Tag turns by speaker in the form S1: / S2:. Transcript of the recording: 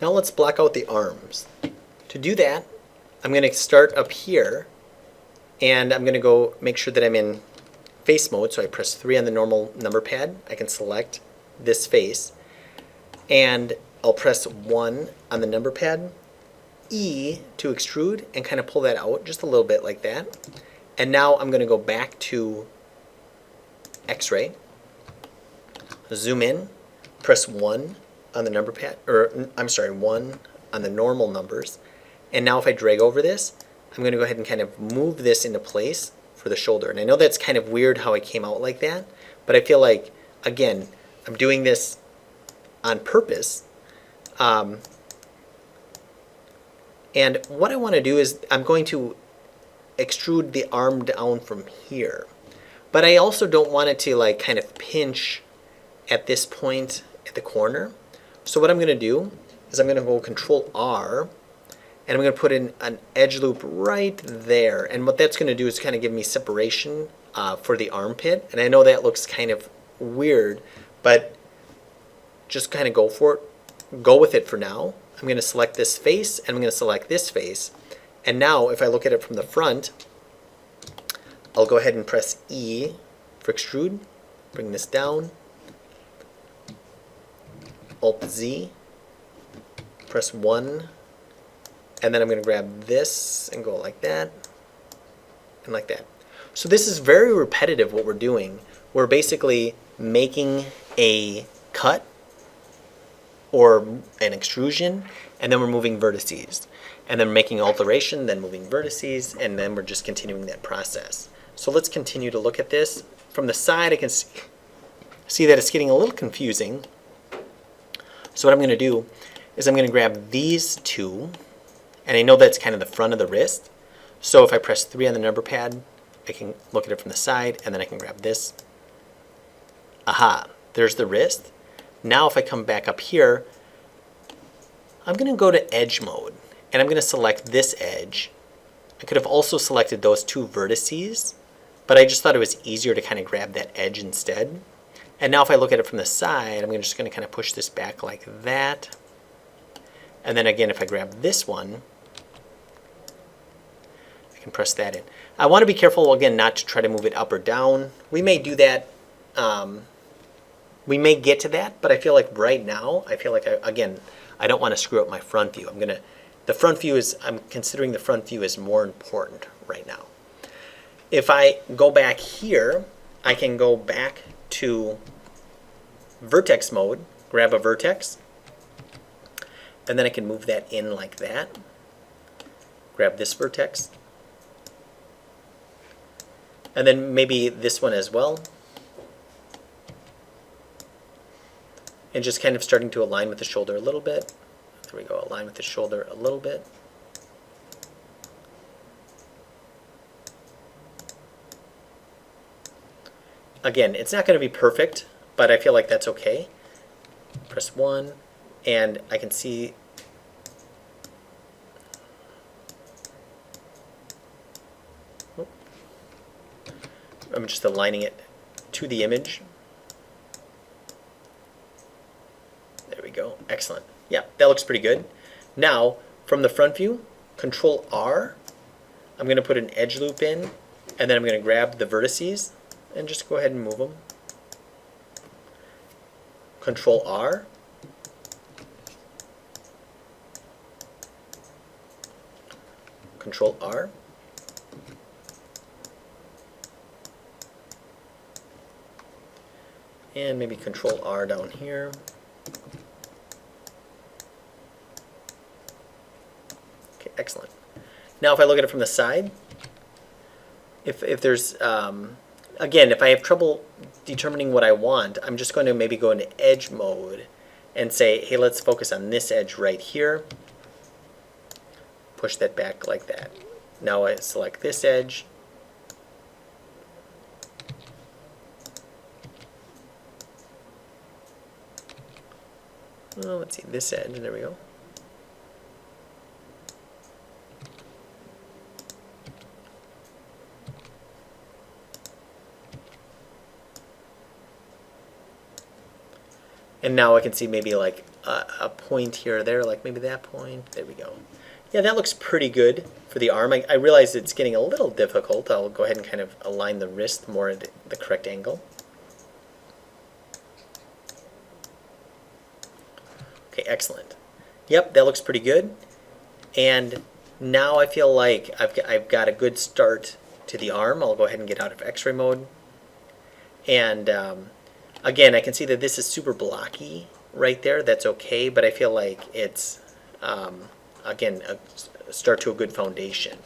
S1: Now let's block out the arms. To do that, I'm going to start up here, and I'm going to go make sure that I'm in face mode. So I press 3 on the normal number pad. I can select this face, and I'll press 1 on the number pad, E to extrude, and kind of pull that out just a little bit like that. And now I'm going to go back to X-ray, zoom in, press 1 on the number pad, or I'm sorry, 1 on the normal numbers. And now if I drag over this, I'm going to go ahead and kind of move this into place for the shoulder. And I know that's kind of weird how it came out like that, but I feel like, again, I'm doing this on purpose. And what I want to do is I'm going to extrude the arm down from here. But I also don't want it to like kind of pinch at this point at the corner. So what I'm going to do is I'm going to go Control R, and I'm going to put in an edge loop right there. And what that's going to do is kind of give me separation for the armpit. And I know that looks kind of weird, but just kind of go for it. Go with it for now. I'm going to select this face, and I'm going to select this face. And now if I look at it from the front, I'll go ahead and press E for extrude, bring this down, Alt Z, press 1, and then I'm going to grab this and go like that and like that. So this is very repetitive what we're doing. We're basically making a cut or an extrusion, and then we're moving vertices. And then making alteration, then moving vertices, and then we're just continuing that process. So let's continue to look at this. From the side, I can see that it's getting a little confusing. So what I'm going to do is I'm going to grab these two, and I know that's kind of the front of the wrist. So if I press 3 on the number pad, I can look at it from the side, and then I can grab this. Aha, there's the wrist. Now if I come back up here, I'm going to go to edge mode, and I'm going to select this edge. I could have also selected those two vertices, but I just thought it was easier to kind of grab that edge instead. And now if I look at it from the side, I'm just going to kind of push this back like that. And then again, if I grab this one, I can press that in. I want to be careful, again, not to try to move it up or down. We may do that. We may get to that, but I feel like right now, I feel like, I don't want to screw up my front view. I'm considering the front view is more important right now. If I go back here, I can go back to vertex mode, grab a vertex, and then I can move that in like that. Grab this vertex, and then maybe this one as well. And just kind of starting to align with the shoulder a little bit. There we go, align with the shoulder a little bit. Again, it's not going to be perfect, but I feel like that's okay. Press 1, and I can see I'm just aligning it to the image. There we go. Excellent. Yeah, that looks pretty good. Now, from the front view, Control R, I'm going to put an edge loop in, and then I'm going to grab the vertices and just go ahead and move them. Control R. Control R. And maybe Control R down here. Okay, excellent. Now if I look at it from the side, if there's, again, if I have trouble determining what I want, I'm just going to maybe go into edge mode and say, hey, let's focus on this edge right here. Push that back like that. Now I select this edge. Well, let's see, this edge, there we go. And now I can see maybe like a point here or there, like maybe that point. There we go. Yeah, that looks pretty good for the arm. I realize it's getting a little difficult. I'll go ahead and kind of align the wrist more at the correct angle. Okay, excellent. Yep, that looks pretty good. And now I feel like I've got a good start to the arm. I'll go ahead and get out of X-ray mode. And again, I can see that this is super blocky right there. That's okay, but I feel like it's, again, a start to a good foundation.